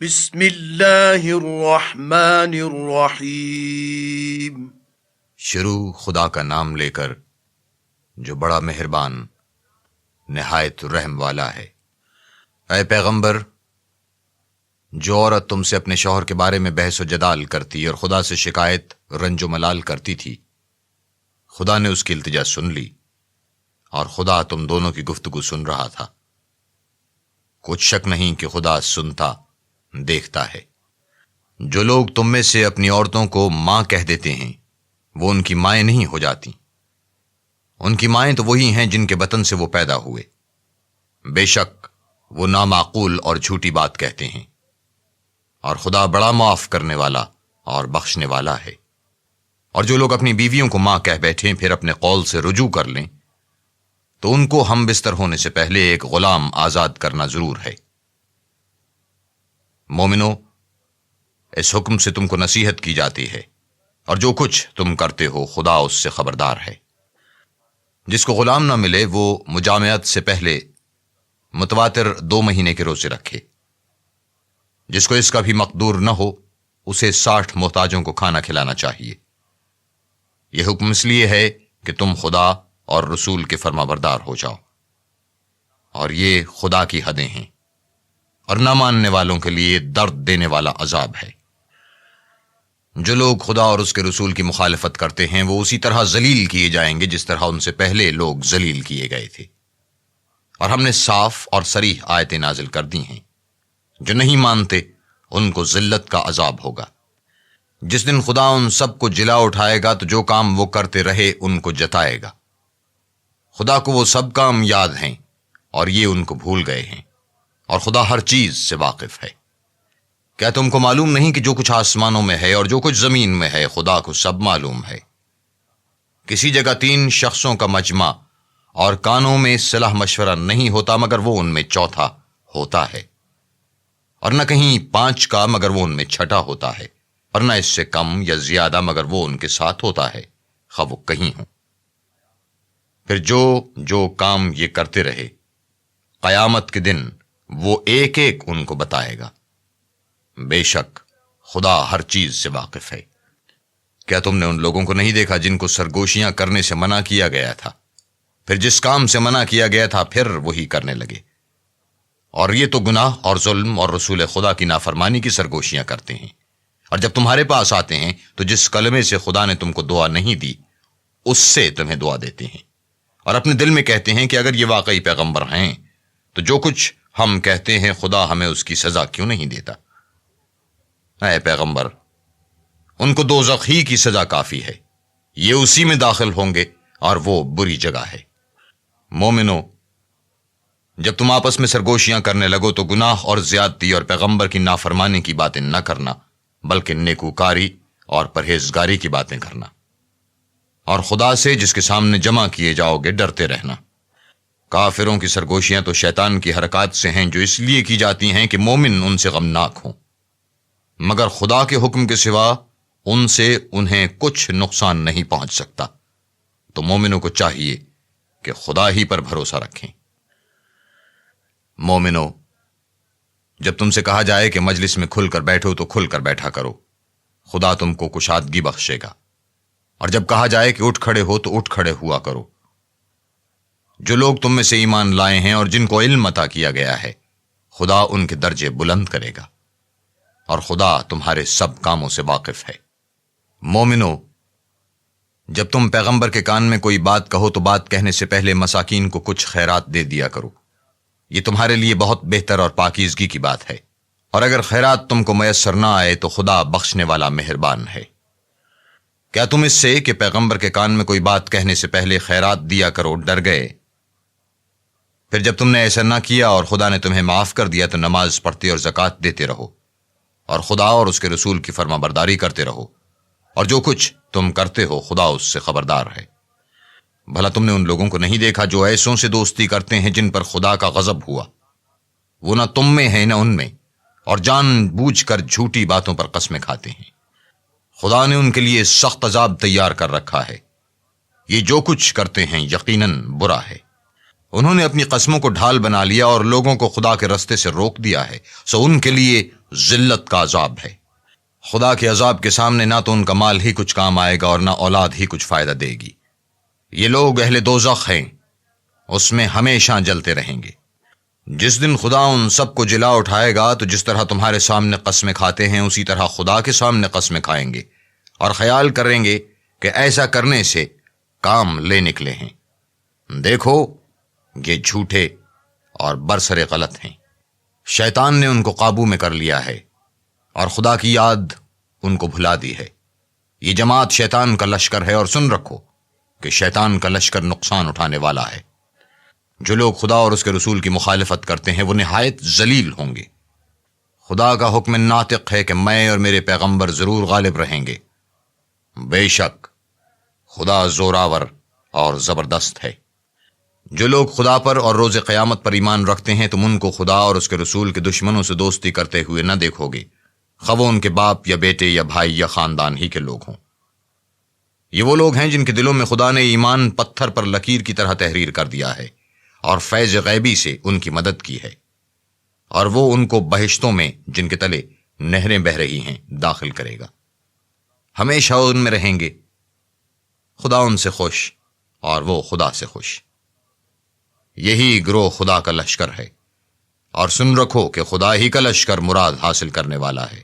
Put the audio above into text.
بسم اللہ الرحمن الرحیم۔ شروع خدا کا نام لے کر جو بڑا مہربان نہایت رحم والا ہے۔ اے پیغمبر، جو عورت تم سے اپنے شوہر کے بارے میں بحث و جدال کرتی اور خدا سے شکایت رنج و ملال کرتی تھی، خدا نے اس کی التجا سن لی اور خدا تم دونوں کی گفتگو سن رہا تھا۔ کچھ شک نہیں کہ خدا سنتا دیکھتا ہے۔ جو لوگ تم میں سے اپنی عورتوں کو ماں کہہ دیتے ہیں وہ ان کی مائیں نہیں ہو جاتی، ان کی مائیں تو وہی ہیں جن کے بطن سے وہ پیدا ہوئے۔ بے شک وہ نامعقول اور جھوٹی بات کہتے ہیں، اور خدا بڑا معاف کرنے والا اور بخشنے والا ہے۔ اور جو لوگ اپنی بیویوں کو ماں کہہ بیٹھیں پھر اپنے قول سے رجوع کر لیں تو ان کو ہم بستر ہونے سے پہلے ایک غلام آزاد کرنا ضرور ہے۔ مومنو، اس حکم سے تم کو نصیحت کی جاتی ہے، اور جو کچھ تم کرتے ہو خدا اس سے خبردار ہے۔ جس کو غلام نہ ملے وہ مجامعت سے پہلے متواتر 2 مہینے کے روزے رکھے۔ جس کو اس کا بھی مقدور نہ ہو اسے 60 محتاجوں کو کھانا کھلانا چاہیے۔ یہ حکم اس لیے ہے کہ تم خدا اور رسول کے فرما بردار ہو جاؤ، اور یہ خدا کی حدیں ہیں، اور نہ ماننے والوں کے لیے درد دینے والا عذاب ہے۔ جو لوگ خدا اور اس کے رسول کی مخالفت کرتے ہیں وہ اسی طرح ذلیل کیے جائیں گے جس طرح ان سے پہلے لوگ ذلیل کیے گئے تھے۔ اور ہم نے صاف اور صریح آیتیں نازل کر دی ہیں۔ جو نہیں مانتے ان کو ذلت کا عذاب ہوگا۔ جس دن خدا ان سب کو جلا اٹھائے گا تو جو کام وہ کرتے رہے ان کو جتائے گا۔ خدا کو وہ سب کام یاد ہیں اور یہ ان کو بھول گئے ہیں، اور خدا ہر چیز سے واقف ہے۔ کیا تم کو معلوم نہیں کہ جو کچھ آسمانوں میں ہے اور جو کچھ زمین میں ہے خدا کو سب معلوم ہے؟ کسی جگہ 3 شخصوں کا مجمع اور کانوں میں صلاح مشورہ نہیں ہوتا مگر وہ ان میں چوتھا ہوتا ہے، اور نہ کہیں 5 کا مگر وہ ان میں چھٹا ہوتا ہے، اور نہ اس سے کم یا زیادہ مگر وہ ان کے ساتھ ہوتا ہے، خواہ وہ کہیں ہوں۔ پھر جو کام یہ کرتے رہے قیامت کے دن وہ ایک ایک ان کو بتائے گا۔ بے شک خدا ہر چیز سے واقف ہے۔ کیا تم نے ان لوگوں کو نہیں دیکھا جن کو سرگوشیاں کرنے سے منع کیا گیا تھا، پھر جس کام سے منع کیا گیا تھا پھر وہی کرنے لگے؟ اور یہ تو گناہ اور ظلم اور رسول خدا کی نافرمانی کی سرگوشیاں کرتے ہیں۔ اور جب تمہارے پاس آتے ہیں تو جس کلمے سے خدا نے تم کو دعا نہیں دی اس سے تمہیں دعا دیتے ہیں، اور اپنے دل میں کہتے ہیں کہ اگر یہ واقعی پیغمبر ہیں تو جو کچھ ہم کہتے ہیں خدا ہمیں اس کی سزا کیوں نہیں دیتا؟ اے پیغمبر، ان کو دوزخ ہی کی سزا کافی ہے، یہ اسی میں داخل ہوں گے اور وہ بری جگہ ہے۔ مومنو، جب تم آپس میں سرگوشیاں کرنے لگو تو گناہ اور زیادتی اور پیغمبر کی نافرمانی کی باتیں نہ کرنا، بلکہ نیکوکاری اور پرہیزگاری کی باتیں کرنا، اور خدا سے جس کے سامنے جمع کیے جاؤ گے ڈرتے رہنا۔ کافروں کی سرگوشیاں تو شیطان کی حرکات سے ہیں جو اس لیے کی جاتی ہیں کہ مومن ان سے غمناک ہوں، مگر خدا کے حکم کے سوا ان سے انہیں کچھ نقصان نہیں پہنچ سکتا۔ تو مومنوں کو چاہیے کہ خدا ہی پر بھروسہ رکھیں۔ مومنو، جب تم سے کہا جائے کہ مجلس میں کھل کر بیٹھو تو کھل کر بیٹھا کرو، خدا تم کو کشادگی بخشے گا۔ اور جب کہا جائے کہ اٹھ کھڑے ہو تو اٹھ کھڑے ہوا کرو۔ جو لوگ تم میں سے ایمان لائے ہیں اور جن کو علم عطا کیا گیا ہے خدا ان کے درجے بلند کرے گا، اور خدا تمہارے سب کاموں سے واقف ہے۔ مومنو، جب تم پیغمبر کے کان میں کوئی بات کہو تو بات کہنے سے پہلے مساکین کو کچھ خیرات دے دیا کرو، یہ تمہارے لیے بہت بہتر اور پاکیزگی کی بات ہے۔ اور اگر خیرات تم کو میسر نہ آئے تو خدا بخشنے والا مہربان ہے۔ کیا تم اس سے کہ پیغمبر کے کان میں کوئی بات کہنے سے پہلے خیرات دیا کرو ڈر گئے؟ پھر جب تم نے ایسا نہ کیا اور خدا نے تمہیں معاف کر دیا تو نماز پڑھتے اور زکوٰۃ دیتے رہو، اور خدا اور اس کے رسول کی فرما برداری کرتے رہو، اور جو کچھ تم کرتے ہو خدا اس سے خبردار ہے۔ بھلا تم نے ان لوگوں کو نہیں دیکھا جو ایسوں سے دوستی کرتے ہیں جن پر خدا کا غضب ہوا؟ وہ نہ تم میں ہیں نہ ان میں، اور جان بوجھ کر جھوٹی باتوں پر قسمیں کھاتے ہیں۔ خدا نے ان کے لیے سخت عذاب تیار کر رکھا ہے، یہ جو کچھ کرتے ہیں یقیناً برا ہے۔ انہوں نے اپنی قسموں کو ڈھال بنا لیا اور لوگوں کو خدا کے رستے سے روک دیا ہے، سو ان کے لیے ذلت کا عذاب ہے۔ خدا کے عذاب کے سامنے نہ تو ان کا مال ہی کچھ کام آئے گا اور نہ اولاد ہی کچھ فائدہ دے گی۔ یہ لوگ اہل دوزخ ہیں، اس میں ہمیشہ جلتے رہیں گے۔ جس دن خدا ان سب کو جلا اٹھائے گا تو جس طرح تمہارے سامنے قسمیں کھاتے ہیں اسی طرح خدا کے سامنے قسمیں کھائیں گے، اور خیال کریں گے کہ ایسا کرنے سے کام لے نکلے ہیں۔ دیکھو یہ جھوٹے اور برسر غلط ہیں۔ شیطان نے ان کو قابو میں کر لیا ہے اور خدا کی یاد ان کو بھلا دی ہے۔ یہ جماعت شیطان کا لشکر ہے، اور سن رکھو کہ شیطان کا لشکر نقصان اٹھانے والا ہے۔ جو لوگ خدا اور اس کے رسول کی مخالفت کرتے ہیں وہ نہایت ذلیل ہوں گے۔ خدا کا حکم ناطق ہے کہ میں اور میرے پیغمبر ضرور غالب رہیں گے۔ بے شک خدا زوراور اور زبردست ہے۔ جو لوگ خدا پر اور روز قیامت پر ایمان رکھتے ہیں تم ان کو خدا اور اس کے رسول کے دشمنوں سے دوستی کرتے ہوئے نہ دیکھو گے، خواہ وہ ان کے باپ یا بیٹے یا بھائی یا خاندان ہی کے لوگ ہوں۔ یہ وہ لوگ ہیں جن کے دلوں میں خدا نے ایمان پتھر پر لکیر کی طرح تحریر کر دیا ہے اور فیض غیبی سے ان کی مدد کی ہے، اور وہ ان کو بہشتوں میں جن کے تلے نہریں بہہ رہی ہیں داخل کرے گا۔ ہمیشہ ان میں رہیں گے۔ خدا ان سے خوش اور وہ خدا سے خوش۔ یہی گروہ خدا کا لشکر ہے، اور سن رکھو کہ خدا ہی کا لشکر مراد حاصل کرنے والا ہے۔